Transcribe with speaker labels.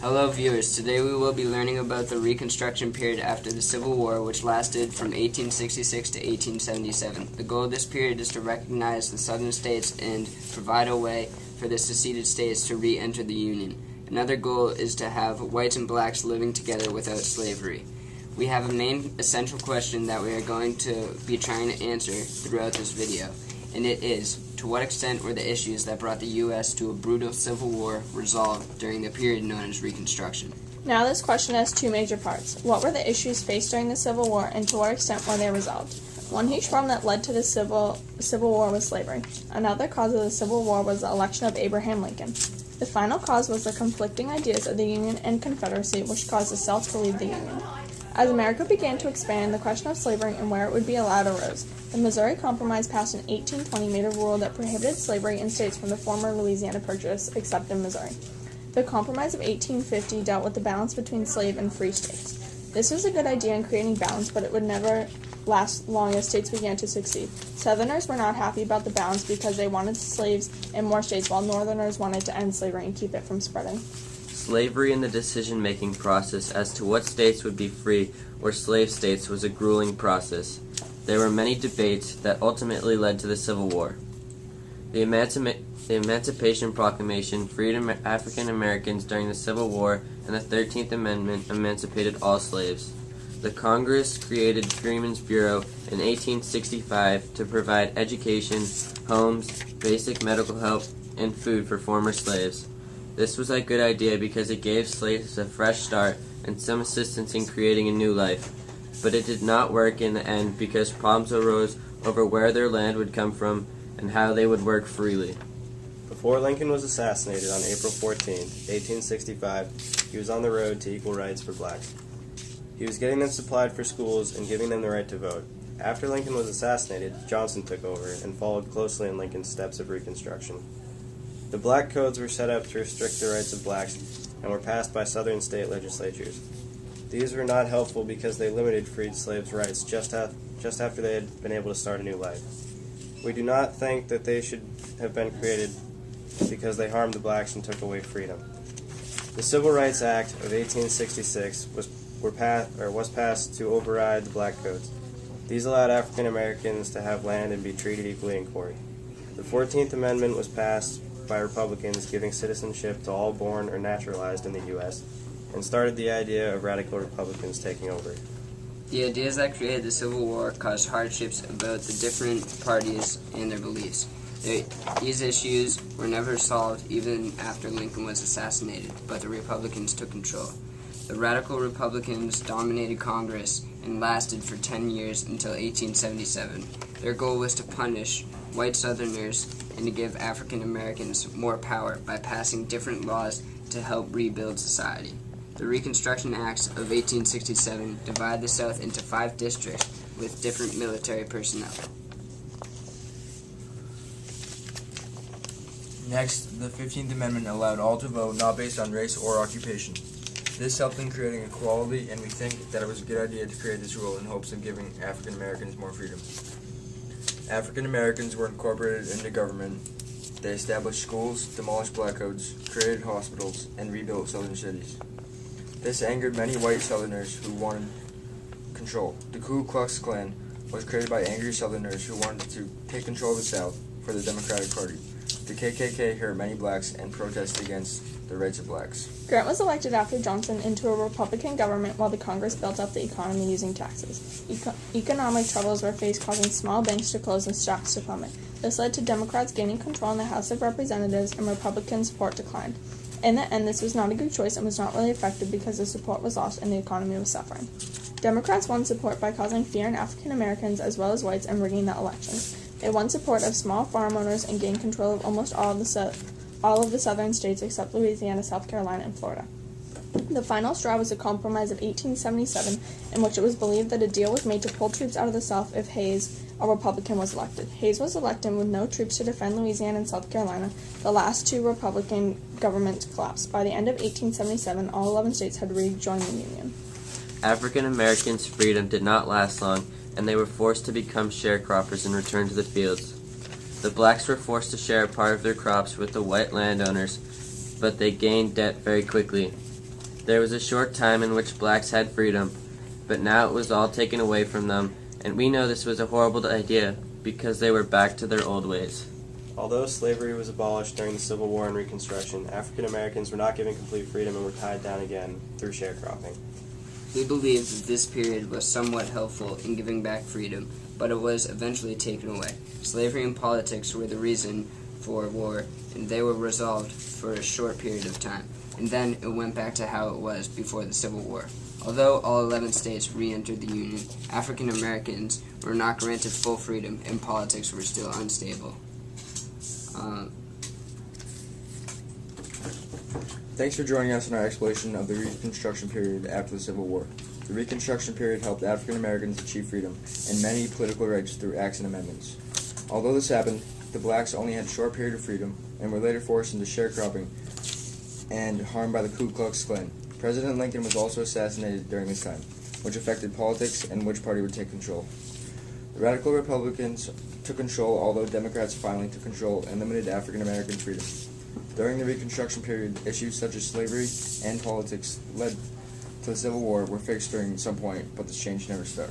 Speaker 1: Hello viewers, today we will be learning about the Reconstruction period after the Civil War, which lasted from 1866 to 1877. The goal of this period is to recognize the southern states and provide a way for the seceded states to re-enter the Union. Another goal is to have whites and blacks living together without slavery. We have a main essential question that we are going to be trying to answer throughout this video, and it is, to what extent were the issues that brought the U.S. to a brutal civil war resolved during the period known as Reconstruction?
Speaker 2: Now this question has two major parts. What were the issues faced during the Civil War, and to what extent were they resolved? One huge problem that led to the Civil War was slavery. Another cause of the Civil War was the election of Abraham Lincoln. The final cause was the conflicting ideas of the Union and Confederacy, which caused the South to leave the Union. As America began to expand, the question of slavery and where it would be allowed arose. The Missouri Compromise passed in 1820 made a rule that prohibited slavery in states from the former Louisiana Purchase, except in Missouri. The Compromise of 1850 dealt with the balance between slave and free states. This was a good idea in creating balance, but it would never last long as states began to succeed. Southerners were not happy about the balance because they wanted slaves in more states, while Northerners wanted to end slavery and keep it from spreading.
Speaker 3: Slavery in the decision-making process as to what states would be free or slave states was a grueling process. There were many debates that ultimately led to the Civil War. The Emancipation Proclamation freed African Americans during the Civil War, and the 13th Amendment emancipated all slaves. The Congress created Freeman's Bureau in 1865 to provide education, homes, basic medical help, and food for former slaves. This was a good idea because it gave slaves a fresh start and some assistance in creating a new life. But it did not work in the end because problems arose over where their land would come from and how they would work freely.
Speaker 4: Before Lincoln was assassinated on April 14, 1865, he was on the road to equal rights for blacks. He was getting them supplied for schools and giving them the right to vote. After Lincoln was assassinated, Johnson took over and followed closely in Lincoln's steps of Reconstruction. The black codes were set up to restrict the rights of blacks and were passed by southern state legislatures. These were not helpful because they limited freed slaves' rights just after they had been able to start a new life. We do not think that they should have been created because they harmed the blacks and took away freedom. The Civil Rights Act of 1866 was passed to override the black codes. These allowed African Americans to have land and be treated equally in court. The 14th Amendment was passed by Republicans, giving citizenship to all born or naturalized in the U.S., and started the idea of radical Republicans taking over.
Speaker 1: The ideas that created the Civil War caused hardships about the different parties and their beliefs. These issues were never solved even after Lincoln was assassinated, but the Republicans took control. The radical Republicans dominated Congress and lasted for 10 years until 1877. Their goal was to punish white Southerners and to give African Americans more power by passing different laws to help rebuild society. The Reconstruction Acts of 1867 divide the South into 5 districts with different military personnel.
Speaker 5: Next, the 15th Amendment allowed all to vote not based on race or occupation. This helped in creating equality, and we think that it was a good idea to create this rule in hopes of giving African Americans more freedom. African Americans were incorporated into government. They established schools, demolished black codes, created hospitals, and rebuilt southern cities. This angered many white Southerners who wanted control. The Ku Klux Klan was created by angry Southerners who wanted to take control of the South for the Democratic Party. The KKK hurt many blacks and protested against the rights of blacks.
Speaker 2: Grant was elected after Johnson into a Republican government while the Congress built up the economy using taxes. Economic troubles were faced, causing small banks to close and stocks to plummet. This led to Democrats gaining control in the House of Representatives and Republican support declined. In the end, this was not a good choice and was not really effective because the support was lost and the economy was suffering. Democrats won support by causing fear in African Americans as well as whites and rigging the elections. They won support of small farm owners and gained control of almost all of the southern states except Louisiana, South Carolina, and Florida. The final straw was a compromise of 1877 in which it was believed that a deal was made to pull troops out of the South if Hayes, a Republican, was elected. Hayes was elected with no troops to defend Louisiana and South Carolina. The last 2 Republican governments collapsed. By the end of 1877, all 11 states had rejoined the Union.
Speaker 3: African Americans' freedom did not last long, and they were forced to become sharecroppers and return to the fields. The blacks were forced to share a part of their crops with the white landowners, but they gained debt very quickly. There was a short time in which blacks had freedom, but now it was all taken away from them, and we know this was a horrible idea because they were back to their old ways.
Speaker 4: Although slavery was abolished during the Civil War and Reconstruction, African Americans were not given complete freedom and were tied down again through sharecropping.
Speaker 1: We believe that this period was somewhat helpful in giving back freedom, but it was eventually taken away. Slavery and politics were the reason for war, and they were resolved for a short period of time, and then it went back to how it was before the Civil War. Although all 11 states re-entered the Union, African Americans were not granted full freedom, and politics were still unstable.
Speaker 5: Thanks for joining us in our exploration of the Reconstruction period after the Civil War. The Reconstruction period helped African Americans achieve freedom and many political rights through acts and amendments. Although this happened, the blacks only had a short period of freedom and were later forced into sharecropping and harmed by the Ku Klux Klan. President Lincoln was also assassinated during this time, which affected politics and which party would take control. The radical Republicans took control, although Democrats finally took control and limited African American freedom. During the Reconstruction period, issues such as slavery and politics led to the Civil War were fixed during some point, but this change never stuck.